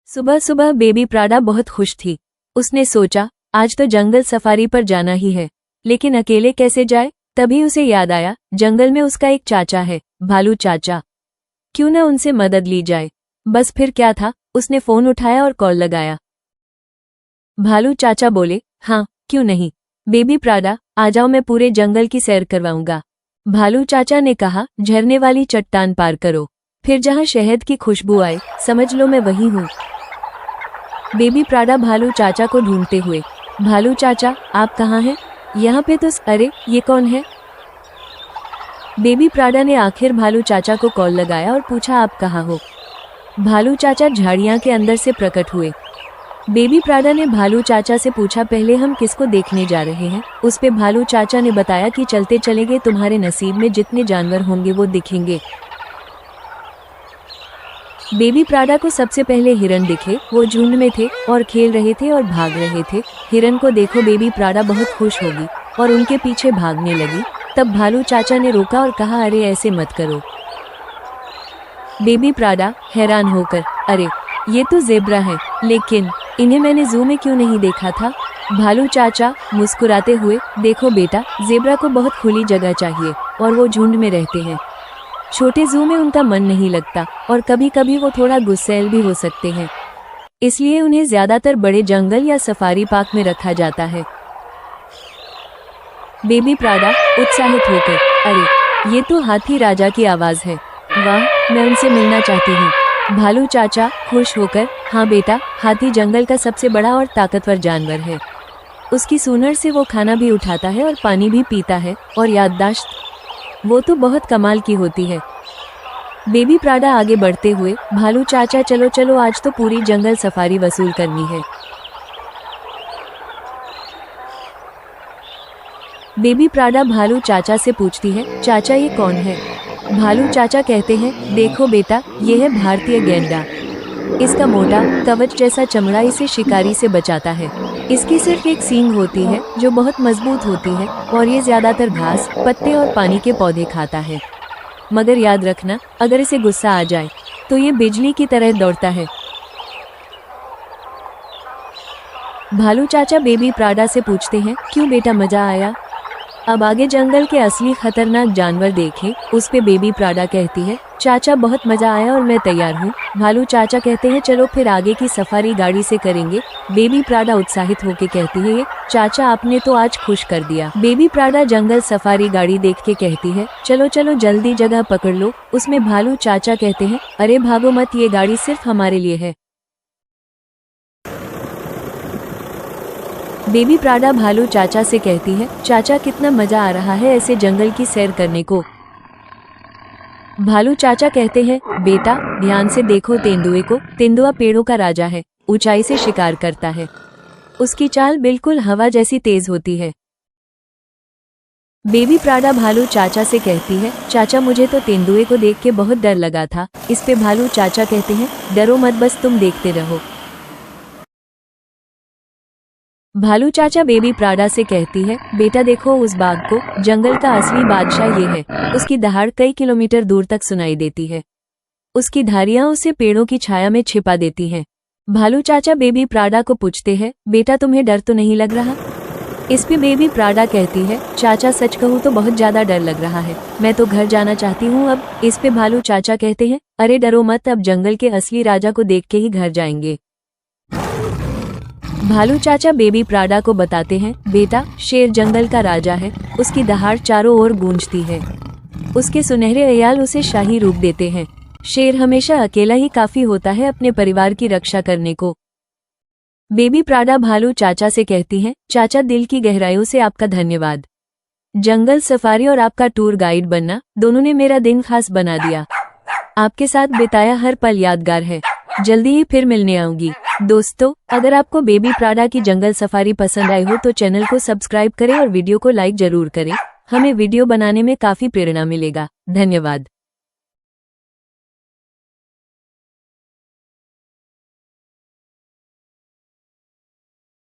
सुबह सुबह baby Prada बहुत खुश थी। उसने सोचा आज तो जंगल सफारी पर जाना ही है, लेकिन अकेले कैसे जाए। तभी उसे याद आया जंगल में उसका एक चाचा है, भालू चाचा। क्यों न उनसे मदद ली जाए। बस फिर क्या था, उसने फोन उठाया और कॉल लगाया। भालू चाचा बोले, हाँ क्यों नहीं बेबी प्राडा, आ जाओ, मैं पूरे जंगल की सैर करवाऊंगा। भालू चाचा ने कहा, झरने वाली चट्टान पार करो, फिर जहाँ शहद की खुशबू आए समझ लो मैं वही हूँ। बेबी प्राडा भालू चाचा को ढूंढते हुए, भालू चाचा आप कहाँ हैं? यहाँ पे तो। अरे ये कौन है? बेबी प्राडा ने आखिर भालू चाचा को कॉल लगाया और पूछा, आप कहाँ हो? भालू चाचा झाड़ियाँ के अंदर से प्रकट हुए। बेबी प्राडा ने भालू चाचा से पूछा, पहले हम किसको देखने जा रहे हैं? उस पे भालू चाचा ने बताया कि चलते चलेंगे, तुम्हारे नसीब में जितने जानवर होंगे वो दिखेंगे। बेबी प्राडा को सबसे पहले हिरन दिखे। वो झुंड में थे और खेल रहे थे और भाग रहे थे। हिरन को देखो बेबी प्राडा बहुत खुश होगी और उनके पीछे भागने लगी। तब भालू चाचा ने रोका और कहा, अरे ऐसे मत करो। बेबी प्राडा हैरान होकर, अरे ये तो ज़ेब्रा है, लेकिन इन्हें मैंने ज़ू में क्यों नहीं देखा था? भालू चाचा मुस्कुराते हुए, देखो बेटा, ज़ेब्रा को बहुत खुली जगह चाहिए और वो झुंड में रहते हैं। छोटे ज़ू में उनका मन नहीं लगता और कभी कभी वो थोड़ा गुस्सैल भी हो सकते हैं, इसलिए उन्हें ज्यादातर बड़े जंगल या सफारी पार्क में रखा जाता है। बेबी प्राडा उत्साहित होकर, अरे ये तो हाथी राजा की आवाज़ है, वाह मैं उनसे मिलना चाहती हूँ। भालू चाचा खुश होकर, हाँ बेटा, हाथी जंगल का सबसे बड़ा और ताकतवर जानवर है। उसकी सूंड से वो खाना भी उठाता है और पानी भी पीता है, और याददाश्त वो तो बहुत कमाल की होती है। बेबी प्राडा आगे बढ़ते हुए, भालू चाचा चलो चलो, आज तो पूरी जंगल सफारी वसूल करनी है। बेबी प्राडा भालू चाचा से पूछती है, चाचा ये कौन है? भालू चाचा कहते हैं, देखो बेटा, ये है भारतीय गैंडा। इसका मोटा कवच जैसा चमड़ा इसे शिकारी से बचाता है। इसकी सिर्फ एक सींग होती है जो बहुत मजबूत होती है और ये ज्यादातर घास, पत्ते और पानी के पौधे खाता है। मगर याद रखना, अगर इसे गुस्सा आ जाए तो ये बिजली की तरह दौड़ता है। भालू चाचा बेबी प्राडा से पूछते हैं, क्यों बेटा, मजा आया? अब आगे जंगल के असली खतरनाक जानवर देखें। उस पे बेबी प्राडा कहती है, चाचा बहुत मजा आया और मैं तैयार हूँ। भालू चाचा कहते हैं, चलो फिर आगे की सफारी गाड़ी से करेंगे। बेबी प्राडा उत्साहित होकर कहती है, चाचा आपने तो आज खुश कर दिया। बेबी प्राडा जंगल सफारी गाड़ी देख के कहती है, चलो चलो जल्दी जगह पकड़ लो। उसमें भालू चाचा कहते हैं, अरे भागो मत, ये गाड़ी सिर्फ हमारे लिए है। बेबी प्राडा भालू चाचा से कहती है, चाचा कितना मजा आ रहा है ऐसे जंगल की सैर करने को। भालू चाचा कहते हैं, बेटा ध्यान से देखो तेंदुए को। तेंदुआ पेड़ों का राजा है, ऊंचाई से शिकार करता है। उसकी चाल बिल्कुल हवा जैसी तेज होती है। बेबी प्राडा भालू चाचा से कहती है, चाचा मुझे तो तेंदुए को देख के बहुत डर लगा था। इस पे भालू चाचा कहते हैं, डरो मत, बस तुम देखते रहो। भालू चाचा बेबी प्राडा से कहती है, बेटा देखो उस बाघ को, जंगल का असली बादशाह ये है। उसकी दहाड़ कई किलोमीटर दूर तक सुनाई देती है। उसकी धारियां उसे पेड़ों की छाया में छिपा देती हैं। भालू चाचा बेबी प्राडा को पूछते हैं, बेटा तुम्हें डर तो नहीं लग रहा? इस पे बेबी प्राडा कहती है, चाचा सच कहूँ तो बहुत ज्यादा डर लग रहा है, मैं तो घर जाना चाहती हूँ अब। इस पे भालू चाचा कहते हैं, अरे डरो मत, अब जंगल के असली राजा को देख के ही घर जाएंगे। भालू चाचा बेबी प्राडा को बताते हैं, बेटा शेर जंगल का राजा है, उसकी दहाड़ चारों ओर गूंजती है। उसके सुनहरे अयाल उसे शाही रूप देते हैं। शेर हमेशा अकेला ही काफी होता है अपने परिवार की रक्षा करने को। बेबी प्राडा भालू चाचा से कहती हैं, चाचा दिल की गहराइयों से आपका धन्यवाद। जंगल सफारी और आपका टूर गाइड बनना दोनों ने मेरा दिन खास बना दिया। आपके साथ बिताया हर पल यादगार है। जल्दी ही फिर मिलने आऊंगी। दोस्तों, अगर आपको बेबी प्राडा की जंगल सफारी पसंद आई हो तो चैनल को सब्सक्राइब करें और वीडियो को लाइक जरूर करें। हमें वीडियो बनाने में काफी प्रेरणा मिलेगा। धन्यवाद।